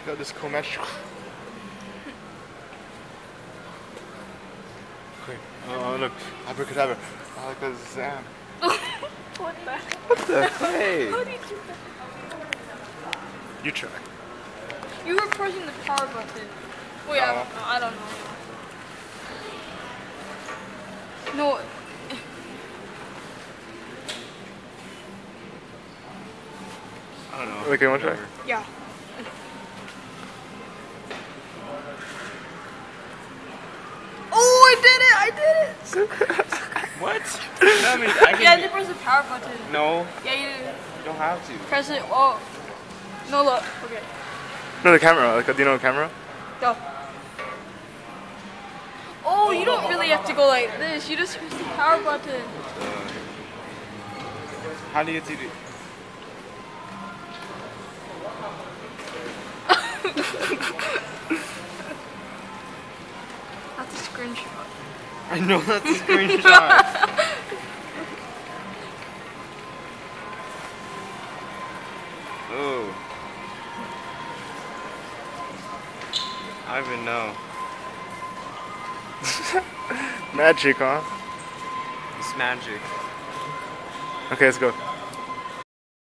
check out this cool magic. Wait, oh look, abracadabra. Alakazam. What the? What the hey? How do you do that? You try. You were pressing the power button. Wait, I don't know. I don't know. No. I don't know. Okay, one try. Yeah. Oh, I did it! What? That means I can. Yeah, you press the power button. No, Yeah, you you don't have to. press it. Oh. No, look. Okay. No, the camera. Like, do you know the camera? Go. Oh, you don't really have to go like this. You just press the power button. How do you do it? That's a screenshot. I know that's a screenshot. Oh. I don't even know. Magic, huh? It's magic. Okay, let's go.